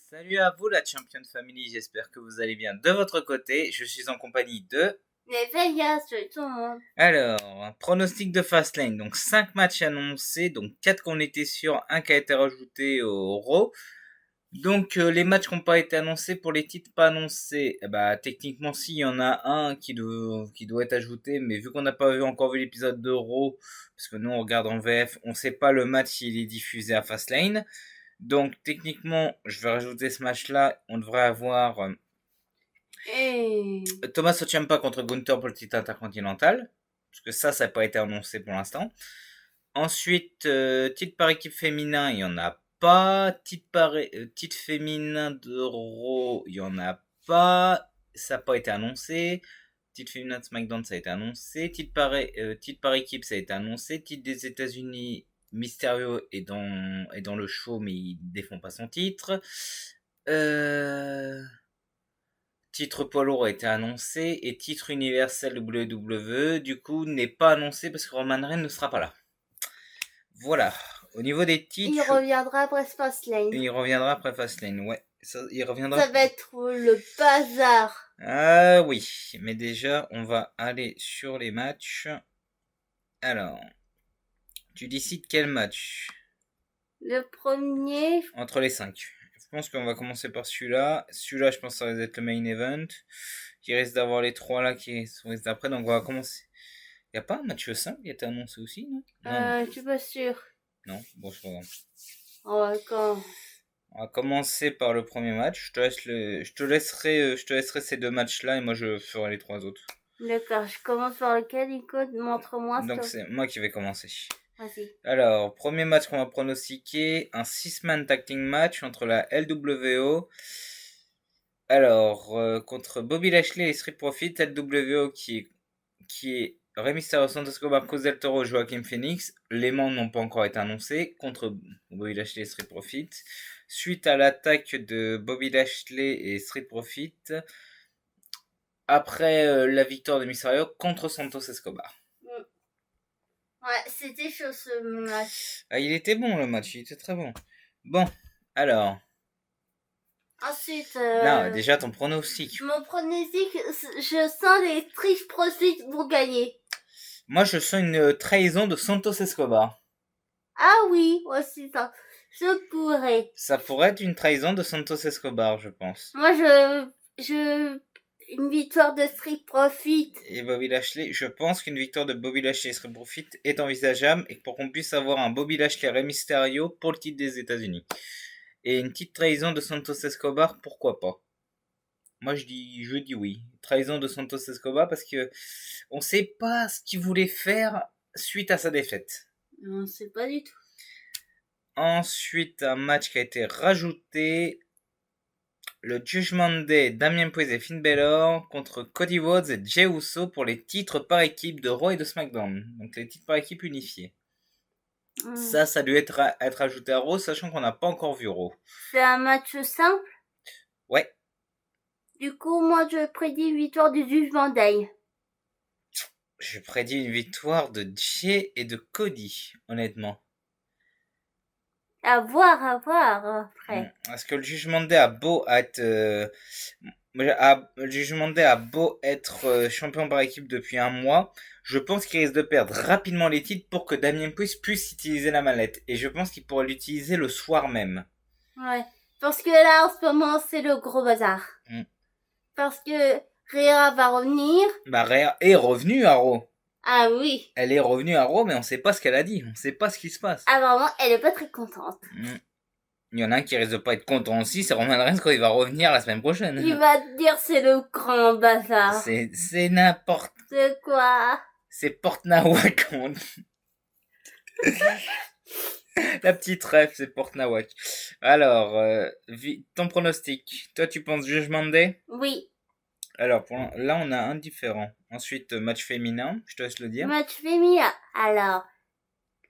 Salut à vous la Champion Family, j'espère que vous allez bien de votre côté. Je suis en compagnie de... Les Vegas, tout le monde. Alors, un pronostic de Fastlane. Donc 5 matchs annoncés, donc 4 qu'on était sûrs, un qui a été rajouté au Raw. Donc les matchs qui n'ont pas été annoncés, pour les titres pas annoncés, techniquement si, il y en a un qui doit être ajouté, mais vu qu'on n'a pas encore vu l'épisode de Raw, parce que nous on regarde en VF, on sait pas le match s'il est diffusé à Fastlane. Donc techniquement, je vais rajouter ce match-là. On devrait avoir Et... Tommaso Ciampa contre Gunther pour le titre intercontinental. Parce que ça n'a pas été annoncé pour l'instant. Ensuite, titre par équipe féminin, il n'y en a pas. Titre féminin de Raw, il n'y en a pas. Ça n'a pas été annoncé. Titre féminin de SmackDown, ça a été annoncé. Titre par équipe, ça a été annoncé. Titre des États-Unis, Mysterio est dans le show, mais il défend pas son titre. Titre poids lourd a été annoncé et titre universel WWE, du coup, n'est pas annoncé parce que Roman Reigns ne sera pas là. Voilà. Au niveau des titres. Il reviendra après Fastlane. Il reviendra après Fastlane, ouais. Il reviendra. Ça va être le bazar. Ah oui, mais déjà, on va aller sur les matchs. Alors, tu décides quel match? Le premier. Entre les 5. Je pense qu'on va commencer par celui-là. Celui-là, je pense que ça va être le main event. Il risque d'avoir les 3 là qui sont d'après, donc on va commencer. Il n'y a pas un match 5 qui a été annoncé aussi, non? Je suis pas sûre. Non, bon, c'est pas grave. On va commencer par le premier match. Je te laisserai ces deux matchs-là et moi je ferai les 3 autres. D'accord, je commence par lequel, Nico? Montre-moi. Donc c'est moi qui vais commencer. Vas-y. Alors, premier match qu'on va pronostiquer, un 6-man tag team match entre la LWO. Alors, contre Bobby Lashley et Street Profits, LWO qui est Rey Mysterio, Santos Escobar, Cruz del Toro, Joaquin Phoenix. Les membres n'ont pas encore été annoncés contre Bobby Lashley et Street Profits. Suite à l'attaque de Bobby Lashley et Street Profits, après la victoire de Mysterio contre Santos Escobar. Ouais, c'était chaud ce match. Ah, il était bon le match, il était très bon. Bon, alors. Ensuite, Non, déjà ton pronostic. mon pronostic, je sens les Street Profits vont gagner. Moi, je sens une trahison de Santos Escobar. Ah oui, aussi ça. Je pourrais. Ça pourrait être une trahison de Santos Escobar, je pense. Moi, une victoire de Street Profit. Et Bobby Lashley, je pense qu'une victoire de Bobby Lashley et Street Profit est envisageable et pour qu'on puisse avoir un Bobby Lashley Rey Mysterio pour le titre des États-Unis. Et une petite trahison de Santos Escobar, pourquoi pas? Moi, je dis oui. Trahison de Santos Escobar parce que on sait pas ce qu'il voulait faire suite à sa défaite. On sait pas du tout. Ensuite, un match qui a été rajouté. Le Judgment Day, Damien Priest et Finn Balor contre Cody Rhodes et Jey Uso pour les titres par équipe de Raw et de SmackDown. Donc les titres par équipe unifiés. Ça doit être ajouté à Raw, sachant qu'on n'a pas encore vu Raw. C'est un match simple? Ouais. Du coup, moi, je prédis une victoire du Judgment Day. Je prédis une victoire de Jey et de Cody, honnêtement. À voir après. Parce que le Judgment Day a beau être... le Judgment Day a beau être champion par équipe depuis un mois, je pense qu'il risque de perdre rapidement les titres pour que Damien Priest puisse utiliser la mallette. Et je pense qu'il pourrait l'utiliser le soir même. Ouais. Parce que là, en ce moment, c'est le gros bazar. Parce que Rhea va revenir. Bah, Rhea est revenue à Raw. Ah oui. Elle est revenue à Raw, mais on sait pas ce qu'elle a dit. On sait pas ce qui se passe. Ah vraiment, elle est pas très contente. Il y en a un qui risque de pas être content aussi, c'est Roman Reigns quand il va revenir la semaine prochaine. Il va te dire c'est le grand bazar. C'est n'importe. C'est quoi? C'est Portnawak. La petite ref, c'est Portnawak. Alors, ton pronostic. Toi, tu penses Judgment Day? Oui. Alors, là, on a un différent. Ensuite, match féminin, je te laisse le dire. Match féminin. Alors,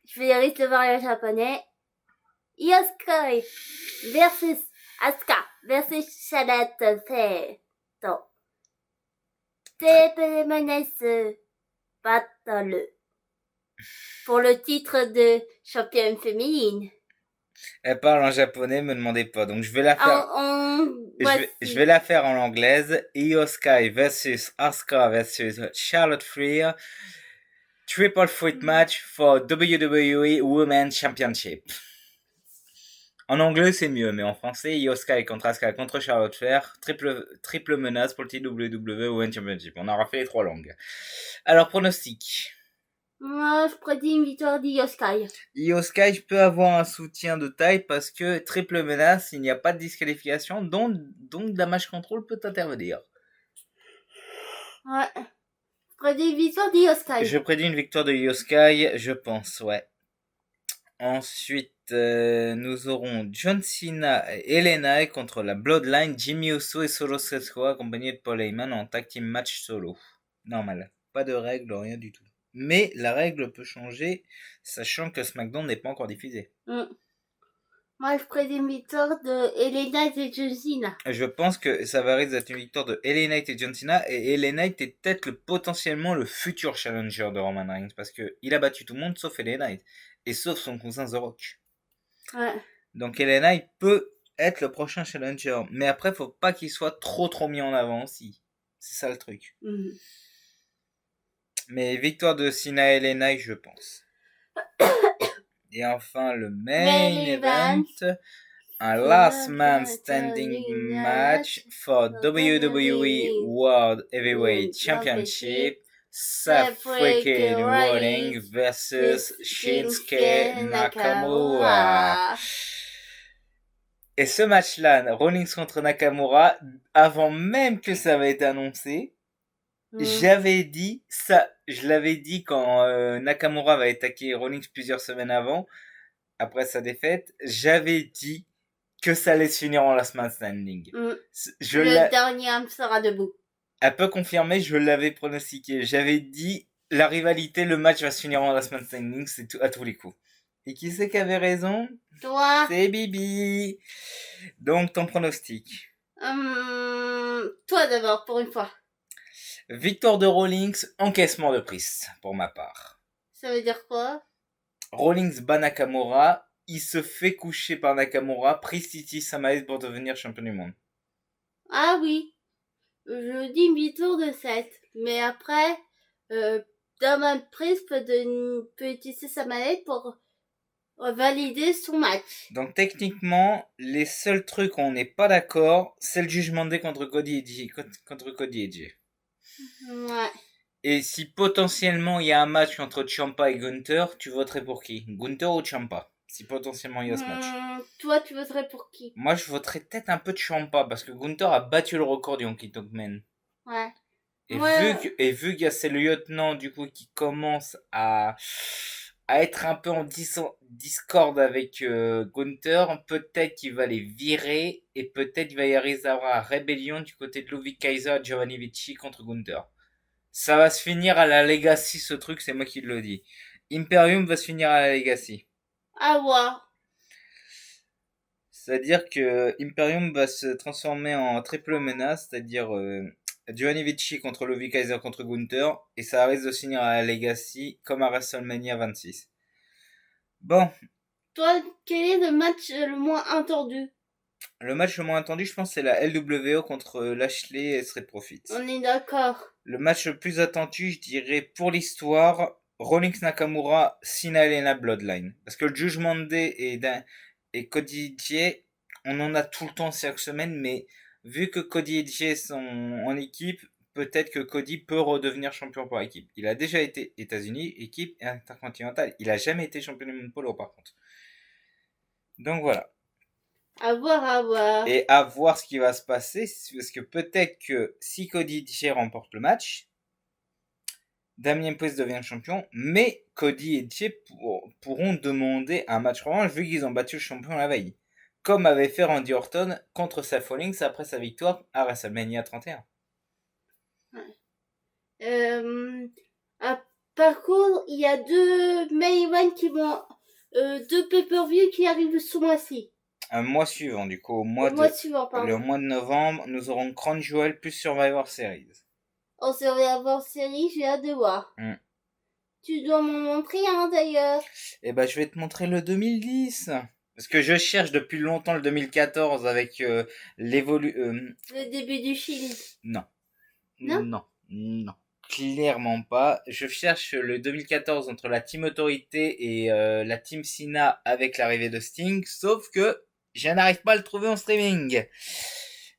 je vais risque de voir le japonais. Yoskai versus Asuka versus Charlotte Flair. Donc, TPMNS Battle pour le titre de championne féminine. Elle parle en japonais, me demandez pas. Donc je vais la faire. Je vais la faire en anglaise. Io Sky versus Asuka versus Charlotte Flair. Triple threat match for WWE Women's Championship. En anglais, c'est mieux, mais en français, Io Sky contre Asuka contre Charlotte Flair. Triple menace pour le titre WWE Women's Championship. On aura fait les 3 langues. Alors, pronostic. Moi, je prédis une victoire d'Io Sky. Io Sky peut avoir un soutien de taille parce que triple menace, il n'y a pas de disqualification, donc Damage Control peut intervenir. Ouais. Je prédis une victoire d'Io Sky. Je prédis une victoire de Io Sky, je pense, ouais. Ensuite, nous aurons John Cena et LA contre la Bloodline, Jimmy Uso et Solo Sikoa accompagnés de Paul Heyman en tag team match solo. Normal, pas de règle, rien du tout. Mais la règle peut changer, sachant que SmackDown n'est pas encore diffusé. Moi, je prédis une victoire de LA Knight et John Cena. Je pense que ça va risque d'être une victoire de LA Knight et John Cena, et LA Knight est peut-être potentiellement le futur challenger de Roman Reigns, parce qu'il a battu tout le monde sauf LA Knight, et sauf son cousin The Rock. Ouais. Donc LA Knight peut être le prochain challenger, mais après, faut pas qu'il soit trop mis en avant aussi. C'est ça le truc. Mais victoire de Cena et LA Knight, je pense. Et enfin, le main event, un last man standing match for WWE World Heavyweight Championship, Seth freaking Rollins versus Shinsuke Nakamura. Et ce match-là, Rollins contre Nakamura, avant même que ça avait été annoncé, j'avais dit ça, je l'avais dit quand Nakamura va attaquer Rollins plusieurs semaines avant, après sa défaite, j'avais dit que ça allait se finir en last man standing. Le dernier homme sera debout. Elle peut confirmer, je l'avais pronostiqué. J'avais dit, la rivalité, le match va se finir en last man standing, c'est tout, à tous les coups. Et qui c'est qui avait raison? Toi. C'est Bibi. Donc, ton pronostic. Toi d'abord, pour une fois. Victoire de Rollins, encaissement de prise, pour ma part. Ça veut dire quoi? Rollins bat Nakamura, il se fait coucher par Nakamura, prise Titi Samaes pour devenir champion du monde. Ah oui. Je dis une victoire de 7. Mais après, Damien Priest peut utiliser sa manette pour valider son match. Donc techniquement, les seuls trucs où on n'est pas d'accord, c'est le jugement Day contre Cody et Jay. Ouais. Et si potentiellement il y a un match entre Ciampa et Gunther, tu voterais pour qui? Gunther ou Ciampa? Si potentiellement il y a ce match. Toi, tu voterais pour qui? Moi, je voterais peut-être un peu de Ciampa parce que Gunther a battu le record du Honky Tonk Man. Ouais. Et vu qu'il y a ces lieutenants du coup qui commencent à être un peu en discorde avec Gunther, peut-être qu'il va les virer et peut-être il va y avoir une rébellion du côté de Ludwig Kaiser et Giovanni Vinci contre Gunther. Ça va se finir à la Legacy, ce truc, c'est moi qui le dis. Imperium va se finir à la Legacy. À voir. C'est-à-dire que Imperium va se transformer en triple menace, c'est-à-dire Giovanni Vinci contre Ludwig Kaiser contre Gunther, et ça risque de se finir à la Legacy comme à WrestleMania 26. Bon. Toi, quel est le match le moins attendu? Le match le moins attendu, je pense, c'est la LWO contre Lashley et Street Profits. On est d'accord. Le match le plus attendu, je dirais, pour l'histoire, Rollins Nakamura, Cena Elena Bloodline. Parce que le Judgment Day et Cody Jay, on en a tout le temps chaque semaine, mais vu que Cody et Jay sont en équipe, peut-être que Cody peut redevenir champion par équipe. Il a déjà été États-Unis, équipe intercontinentale. Il a jamais été champion du monde polo par contre. Donc voilà. À voir. Et à voir ce qui va se passer, parce que peut-être que si Cody Jay remporte le match, Damien Priest devient champion, mais Cody et Jay pourront demander un match revanche vu qu'ils ont battu le champion la veille. Comme avait fait Randy Orton contre Seth Rollins après sa victoire à WrestleMania 31. Par contre, il y a deux main events qui vont... deux pay-per-view qui arrivent ce mois-ci. Un mois suivant, du coup, le mois de novembre, nous aurons Crown Jewel plus Survivor Series. En Survivor Series, j'ai hâte de voir. Tu dois m'en montrer un d'ailleurs. Eh ben, je vais te montrer le 2010. Parce que je cherche depuis longtemps le 2014 avec Le début du film. Non. Non? Non. Non. Clairement pas. Je cherche le 2014 entre la Team Autorité et la Team Sina avec l'arrivée de Sting, sauf que je n'arrive pas à le trouver en streaming.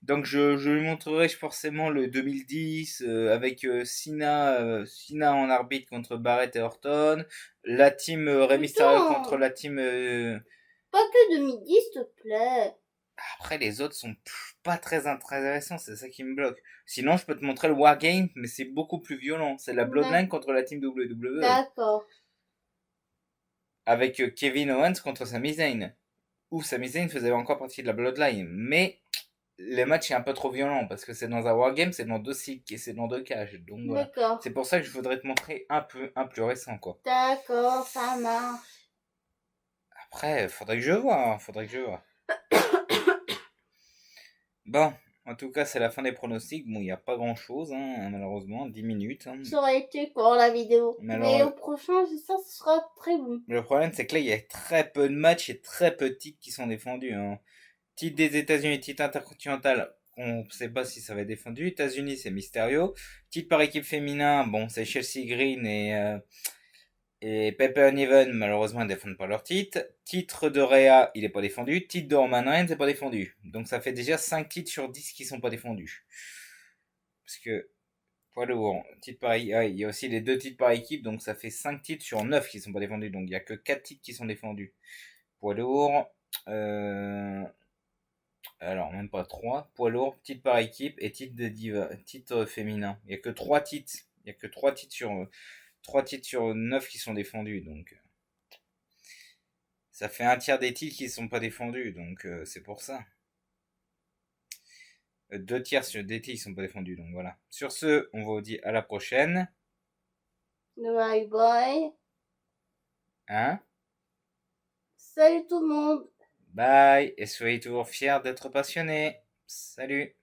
Donc je lui montrerai forcément le 2010 avec Sina en arbitre contre Barrett et Orton, la team Rey Mysterio contre la team... Pas que 2010, s'il te plaît. Après les autres sont pas très intéressants, c'est ça qui me bloque. Sinon je peux te montrer le Wargame, mais c'est beaucoup plus violent. C'est la Bloodline contre la team WWE. D'accord. Avec Kevin Owens contre Sami Zayn. Où Sami Zayn faisait encore partie de la Bloodline. Mais le match est un peu trop violent parce que c'est dans un wargame, c'est dans deux cycles et c'est dans deux cages. Donc voilà. D'accord. C'est pour ça que je voudrais te montrer un plus récent quoi. D'accord, ça marche. Après, faudrait que je vois, faudrait que je vois. Bon, en tout cas, c'est la fin des pronostics. Bon, il n'y a pas grand chose, hein, malheureusement, 10 minutes. Hein. Ça aurait été court la vidéo. Mais Mais au prochain, ça sera très bon. Le problème, c'est que là, il y a très peu de matchs et très peu de titres qui sont défendus. Hein. Titre des États-Unis, titre intercontinental, on ne sait pas si ça va être défendu. États-Unis, c'est Mysterio. Titre par équipe féminin, bon, c'est Chelsea Green et Pepper Even, malheureusement, ils défendent pas leur titre. Titre de Rhea, il est pas défendu. Titre de Roman Reigns, c'est pas défendu. Donc ça fait déjà 5 titres sur 10 qui sont pas défendus. Parce que, poids lourd, titre par il y a aussi les 2 titres par équipe, donc ça fait 5 titres sur 9 qui sont pas défendus. Donc il y a que 4 titres qui sont défendus. Poids lourd, alors même pas 3. Poids lourd, titre par équipe et titre de diva, titre féminin. Il y a que 3 titres. Il y a que 3 titres sur 3 titres sur 9 qui sont défendus, donc ça fait un tiers des titres qui ne sont pas défendus, donc c'est pour ça. 2 tiers sur des titres qui ne sont pas défendus, donc voilà. Sur ce, on vous dit à la prochaine. Bye bye. Hein? Salut tout le monde. Bye, et soyez toujours fiers d'être passionnés. Salut!